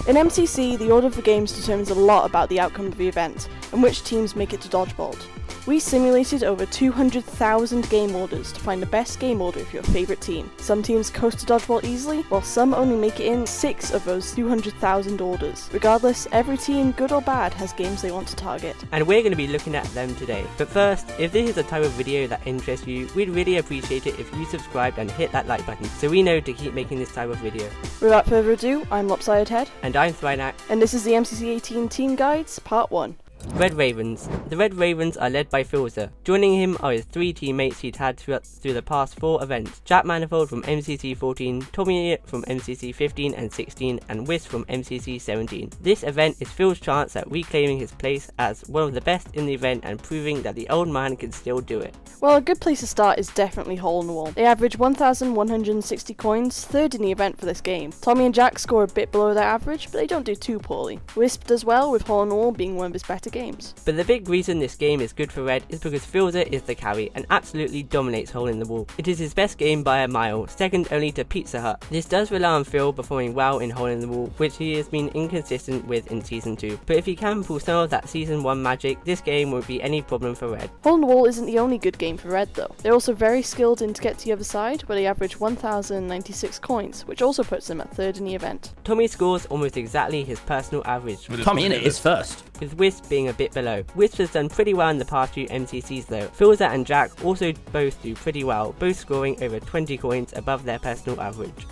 In MCC, the order of the games determines a lot about the outcome of the event, and which teams make it to Dodgebolt. We simulated over 200,000 game orders to find the best game order for your favourite team. Some teams coast to Dodgebolt easily, while some only make it in 6 of those 200,000 orders. Regardless, every team, good or bad, has games they want to target. And we're going to be looking at them today. But first, if this is the type of video that interests you, we'd really appreciate it if you subscribed and hit that like button, so we know to keep making this type of video. Without further ado, I'm Lops. And I'm Thrinac. And this is the MCC 18 Team Guides, Part 1. Red Ravens. The Red Ravens are led by Filzer. Joining him are his 3 teammates he'd had through the past 4 events. Jack Manifold from MCC 14, Tommy from MCC 15 and 16, and Wisp from MCC 17. This event is Phil's chance at reclaiming his place as one of the best in the event and proving that the old man can still do it. Well, a good place to start is definitely Hole in the Wall. They average 1,160 coins, 3rd in the event for this game. Tommy and Jack score a bit below their average, but they don't do too poorly. Wisp does well, with Hole in the Wall being one of his better games. But the big reason this game is good for Red is because Filzer is the carry and absolutely dominates Hole in the Wall. It is his best game by a mile, second only to Pizza Hut. This does rely on Phil performing well in Hole in the Wall, which he has been inconsistent with in Season 2. But if he can pull some of that Season 1 magic, this game won't be any problem for Red. Hole in the Wall isn't the only good game for Red though. They're also very skilled in To Get to the Other Side, where they average 1,096 coins, which also puts them at 3rd in the event. Tommy scores almost exactly his personal average, Tommy in it is first, with Wisp being a bit below. Wisp has done pretty well in the past few MCCs though. Filzer and Jack also both do pretty well, both scoring over 20 coins above their personal average.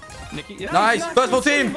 Nice, first ball team!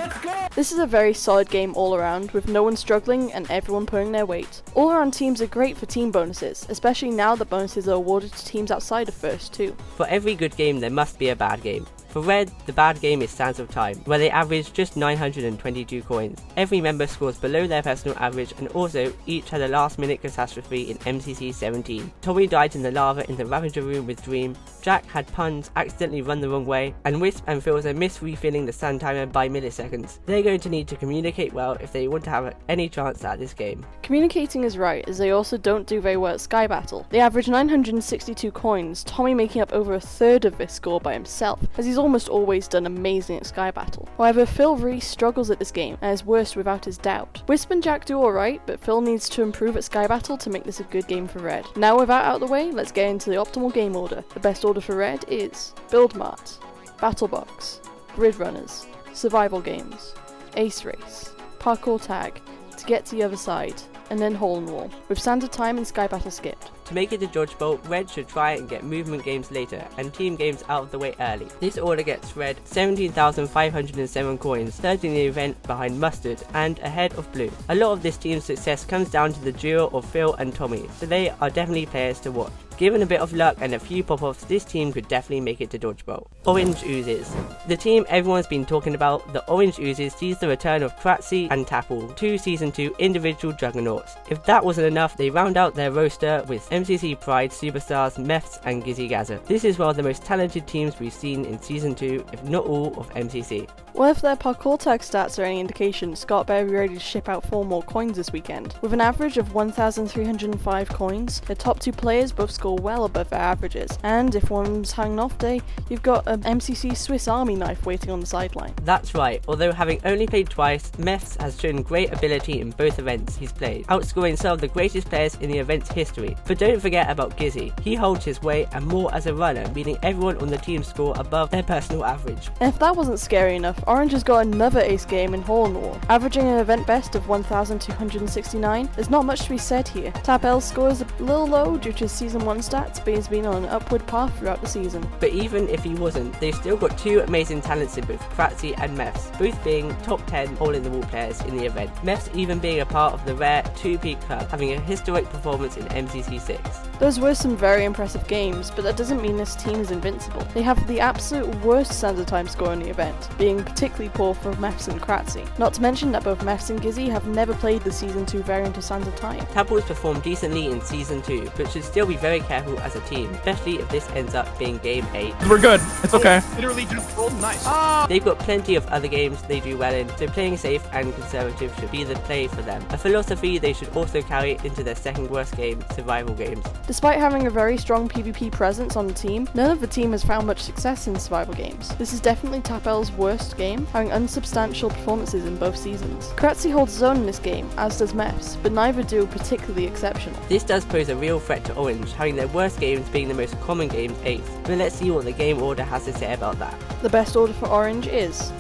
This is a very solid game all around, with no one struggling and everyone pulling their weight. All around teams are great for team bonuses, especially now that bonuses are awarded to teams outside of first too. For every good game there must be a bad game. For Red, the bad game is Sands of Time, where they average just 922 coins. Every member scores below their personal average, and also each had a last minute catastrophe in MCC 17. Tommy died in the lava in the Ravager room with Dream, Jack had puns accidentally run the wrong way, and Wisp and Filzer missed refilling the sand timer by milliseconds. They're going to need to communicate well if they want to have any chance at this game. Communicating is right, as they also don't do very well at Sky Battle. They average 962 coins, Tommy making up over 1/3 of this score by himself, as he's almost always done amazing at Sky Battle. However, Phil really struggles at this game, and is worst without his doubt. Wisp and Jack do alright, but Phil needs to improve at Sky Battle to make this a good game for Red. Now with that out of the way, let's get into the optimal game order. The best order for Red is Build Mart, Battle Box, Grid Runners, Survival Games, Ace Race, Parkour Tag, To Get to the Other Side, and then Hole in the Wall, with Standard Time and Sky Battle skipped. To make it to Dodgebolt, Red should try and get movement games later and team games out of the way early. This order gets Red 17,507 coins, 3rd in the event behind Mustard and ahead of Blue. A lot of this team's success comes down to the duo of Phil and Tommy, so they are definitely players to watch. Given a bit of luck and a few pop-offs, this team could definitely make it to Dodgebolt. Orange Oozes. The team everyone's been talking about, the Orange Oozes, sees the return of Kratzy and Tapple, 2 Season 2 individual juggernauts. If that wasn't enough, they round out their roster with MCC Pride superstars Meths and Gizzy Gazza. This is one of the most talented teams we've seen in Season 2, if not all of MCC. Well, if their parkour tag stats are any indication, Scott better be ready to ship out 4 more coins this weekend. With an average of 1,305 coins, their top 2 players both score well above their averages, and if one's having an off day, you've got an MCC Swiss Army knife waiting on the sideline. That's right, although having only played twice, Meths has shown great ability in both events he's played, outscoring some of the greatest players in the event's history. But don't forget about Gizzy, he holds his weight and more as a runner, meaning everyone on the team score above their personal average. And if that wasn't scary enough, Orange has got another ace game in Hole in the Wall. Averaging an event best of 1,269, there's not much to be said here. Tapel's score is a little low due to his Season 1 stats, but he's been on an upward path throughout the season. But even if he wasn't, they've still got 2 amazing talents in both Kratzy and Meths, both being top 10 Hole in the Wall players in the event. Meths even being a part of the rare 2-peak club, having a historic performance in MCC 6. Those were some very impressive games, but that doesn't mean this team is invincible. They have the absolute worst standard time score in the event, being particularly poor for Meths and Kratzy. Not to mention that both Meths and Gizzy have never played the Season 2 variant of Standard Time. Tapple's performed decently in Season 2, but should still be very careful as a team, especially if this ends up being Game 8. We're good, it's okay. Literally just rolled nice. They've got plenty of other games they do well in, so playing safe and conservative should be the play for them. A philosophy they should also carry into their second worst game, Survival Games. Despite having a very strong PvP presence on the team, none of the team has found much success in Survival Games. This is definitely Tapel's worst game game, having unsubstantial performances in both seasons. Crest holds his own in this game, as does Mefs, but neither duo particularly exceptional. This does pose a real threat to Orange, having their worst games being the most common games 8th, but let's see what the game order has to say about that. The best order for Orange is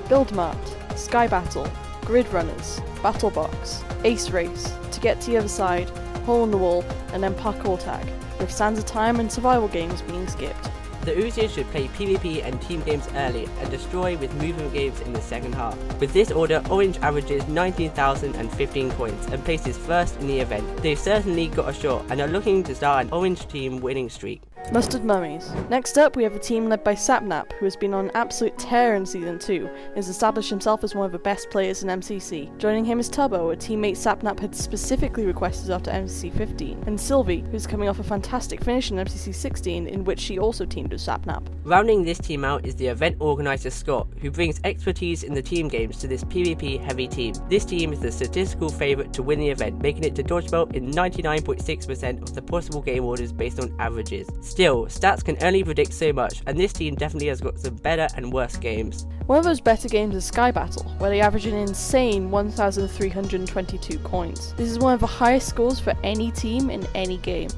Build Mart, Sky Battle, Grid Runners, Battle Box, Ace Race, To Get to the Other Side, Hole in the Wall, and then Parkour Tag, with Sands of Time and survival games being skipped. The Oozes should play PvP and team games early and destroy with movement games in the second half. With this order, Orange averages 19,015 coins and places first in the event. They've certainly got a shot and are looking to start an Orange team winning streak. Mustard Mummies. Next up, we have a team led by Sapnap, who has been on an absolute tear in Season 2 and has established himself as one of the best players in MCC. Joining him is Tubbo, a teammate Sapnap had specifically requested after MCC 15, and Sylvie, who's coming off a fantastic finish in MCC 16 in which she also teamed with Sapnap. Rounding this team out is the event organizer Scott, who brings expertise in the team games to this PvP heavy team. This team is the statistical favourite to win the event, making it to Dodgebolt in 99.6% of the possible game orders based on averages. Still, stats can only predict so much, and this team definitely has got some better and worse games. One of those better games is Sky Battle, where they average an insane 1,322 coins. This is one of the highest scores for any team in any game.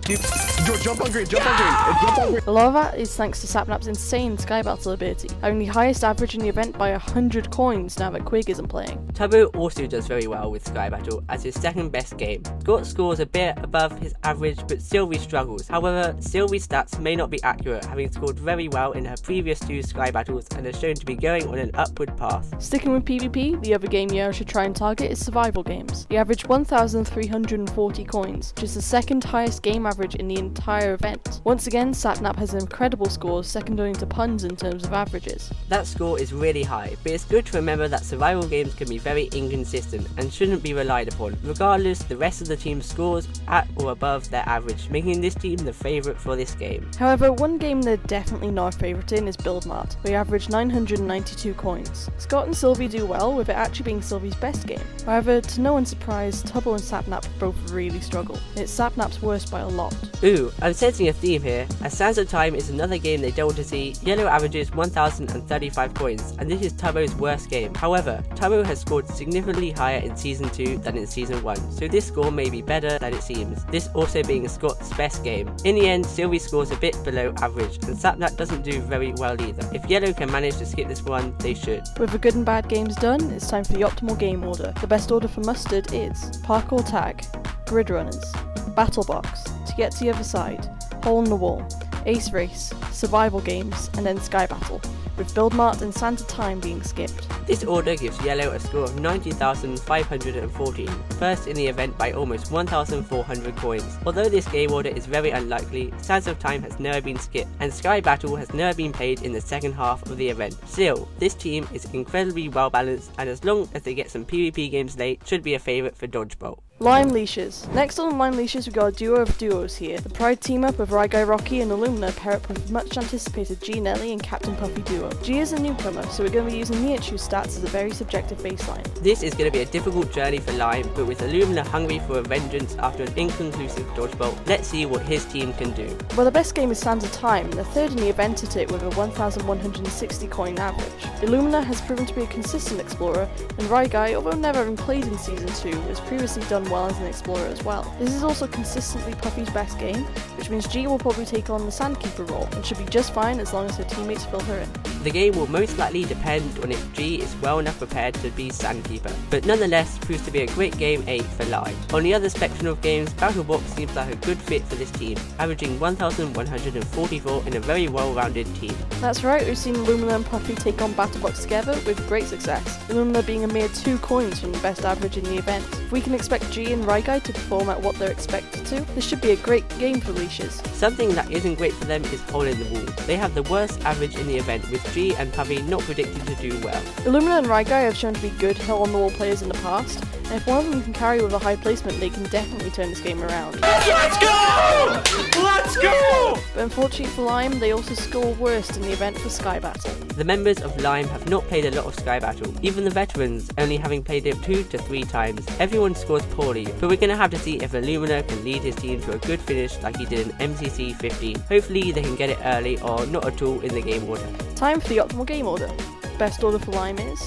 Jump on green, jump on green, jump on green. A lot of that is thanks to Sapnap's insane Sky Battle ability, having the highest average in the event by 100 coins now that Quig isn't playing. Tubbo also does very well with Sky Battle as his second best game. Scott scores a bit above his average, but Sylvie struggles. However, Sylvie's stats may not be accurate, having scored very well in her previous 2 Sky Battles and is shown to be going on an upward path. Sticking with PvP, the other game you should try and target is survival games. They average 1,340 coins, which is the second highest game average in the entire event. Once again, Sapnap has incredible scores, second only to Puns in terms of averages. That score is really high, but it's good to remember that survival games can be very inconsistent and shouldn't be relied upon. Regardless, the rest of the team scores at or above their average, making this team the favourite for this game. However, one game they're definitely not a favourite in is Build Mart. They average 992 coins. Scott and Sylvie do well, with it actually being Sylvie's best game. However, to no one's surprise, Tubbo and Sapnap both really struggle. It's Sapnap's worst by a lot. Ooh, I'm sensing a theme here, as Sands of Time is another game they don't want to see. Yellow averages 1,035 coins, and this is Tubbo's worst game. However, Tubbo has scored significantly higher in Season 2 than in Season 1, so this score may be better than it seems, this also being Scott's best game. In the end, Sylvie scores a bit below average, and Sapnap doesn't do very well either. If Yellow can manage to skip this one, they should. With the good and bad games done, it's time for the optimal game order. The best order for Mustard is Parkour Tag, Grid Runners, Battle Box, To Get to the Other Side, Hole in the Wall, Ace Race, Survival Games, and then Sky Battle, with Build Mart and Sands of Time being skipped. This order gives Yellow a score of 90,514, first in the event by almost 1,400 coins. Although this game order is very unlikely, Sands of Time has never been skipped, and Sky Battle has never been played in the second half of the event. Still, this team is incredibly well balanced, and as long as they get some PvP games late, should be a favourite for Dodgebolt. Lime Liches. Next on Lime Liches we got a duo of duos here. The Pride team up with Ryguy Rocky and Illumina pair up with much anticipated G Nelly and Captain Puffy duo. G is a newcomer, so we're going to be using MiChu stats as a very subjective baseline. This is going to be a difficult journey for Lime, but with Illumina hungry for a vengeance after an inconclusive Dodgebolt, let's see what his team can do. Well, the best game is Sands of Time, the third in the event at it with a 1,160 coin average. Illumina has proven to be a consistent explorer, and Ryguy, although never having played in Season 2, has previously done well as an explorer as well. This is also consistently Puffy's best game, which means G will probably take on the Sandkeeper role, and should be just fine as long as her teammates fill her in. The game will most likely depend on if G is well enough prepared to be Sandkeeper, but nonetheless proves to be a great game 8 for Lime. On the other spectrum of games, Battle Box seems like a good fit for this team, averaging 1,144 in a very well-rounded team. That's right, we've seen Illumina and Puffy take on Battle Box together with great success, Illumina being a mere 2 coins from the best average in the event. If we can expect G and Ryguy to perform at what they're expected to, this should be a great game for Liches. Something that isn't great for them is Hole in the Wall. They have the worst average in the event, with G and Puffy not predicted to do well. Illumina and Ryguy have shown to be good hole-on-the-wall players in the past, and if one of them can carry with a high placement, they can definitely turn this game around. Let's go! Let's go! But unfortunately for Lime, they also score worst in the event for Sky Battle. The members of Lime have not played a lot of Sky Battle, even the veterans only having played it 2 to 3 times. Everyone scores poorly, but we're going to have to see if Illumina can lead his team to a good finish like he did in MCC 15. Hopefully they can get it early or not at all in the game order. Time for the optimal game order. Best order for Lime is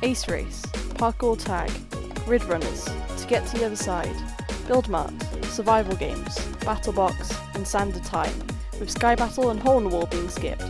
Ace Race, Parkour Tag, Grid Runners, To Get to the Other Side, Build Mart, Survival Games, Battle Box, and Sand of Time, with Sky Battle and Hole in the Wall being skipped.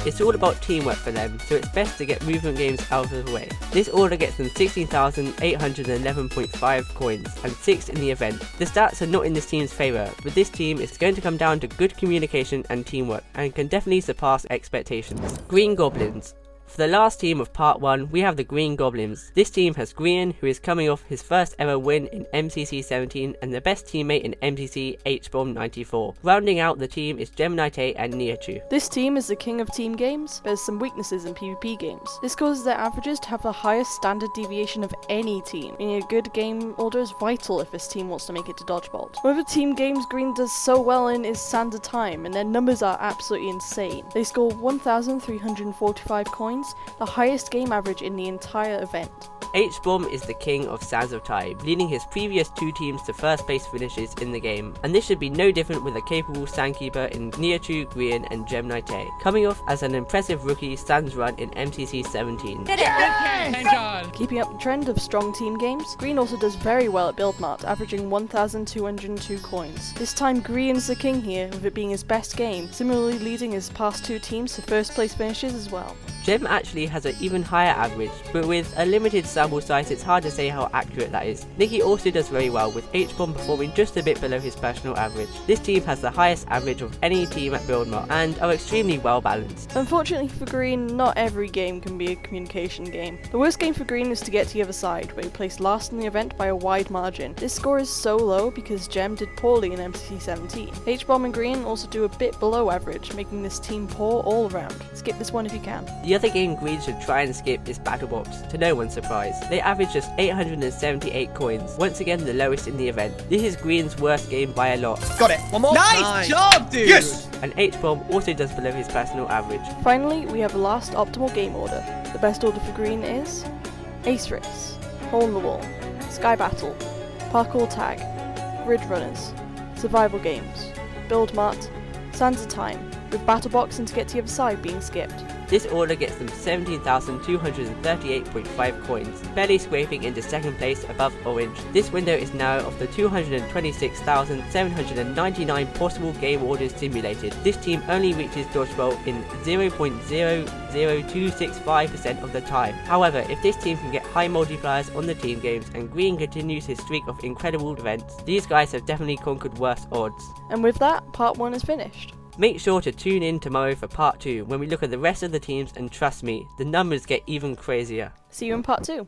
It's all about teamwork for them, so it's best to get movement games out of the way. This order gets them 16,811.5 coins, and 6th in the event. The stats are not in this team's favour, but this team is going to come down to good communication and teamwork, and can definitely surpass expectations. Green Goblins. For the last team of part 1, we have the Green Goblins. This team has Green, who is coming off his first ever win in MCC 17 and the best teammate in MCC H-Bomb 94. Rounding out the team is Gemini and MiChu. This team is the king of team games, but has some weaknesses in PvP games. This causes their averages to have the highest standard deviation of any team, meaning a good game order is vital if this team wants to make it to Dodgebolt. One of the team games Green does so well in is Sand of Time, and their numbers are absolutely insane. They score 1,345 coins, the highest game average in the entire event. H-Bomb is the king of Sands of Time, leading his previous 2 teams to first place finishes in the game, and this should be no different with a capable Sandkeeper in MiChu, Green and Gemini, coming off as an impressive rookie Sands run in MCC 17. Keeping up the trend of strong team games, Green also does very well at Build Mart, averaging 1,202 coins. This time Green's the king here, with it being his best game, similarly leading his past 2 teams to first place finishes as well. Gem actually has an even higher average, but with a limited sample size it's hard to say how accurate that is. Nicky also does very well, with H-Bomb performing just a bit below his personal average. This team has the highest average of any team at Build Mart, and are extremely well balanced. Unfortunately for Green, not every game can be a communication game. The worst game for Green is To Get to the Other Side, where he placed last in the event by a wide margin. This score is so low because Gem did poorly in MCC 17. H-Bomb and Green also do a bit below average, making this team poor all around. Skip this one if you can. The other game Green should try and skip is Battle Box, to no one's surprise. They average just 878 coins, once again the lowest in the event. This is Green's worst game by a lot. Got it. One more. Nice job, dude! Yes! And H-Bomb also does below his personal average. Finally, we have the last optimal game order. The best order for Green is Ace Race, Hole in the Wall, Sky Battle, Parkour Tag, Grid Runners, Survival Games, Build Mart, Sands of Time, with Battle Box and To Get to the Other Side being skipped. This order gets them 17,238.5 coins, barely scraping into second place above Orange. This window is now of the 226,799 possible game orders simulated. This team only reaches Dodgebolt in 0.00265% of the time. However, if this team can get high multipliers on the team games and Green continues his streak of incredible events, these guys have definitely conquered worse odds. And with that, part 1 is finished. Make sure to tune in tomorrow for part 2 when we look at the rest of the teams, and trust me, the numbers get even crazier. See you in part 2.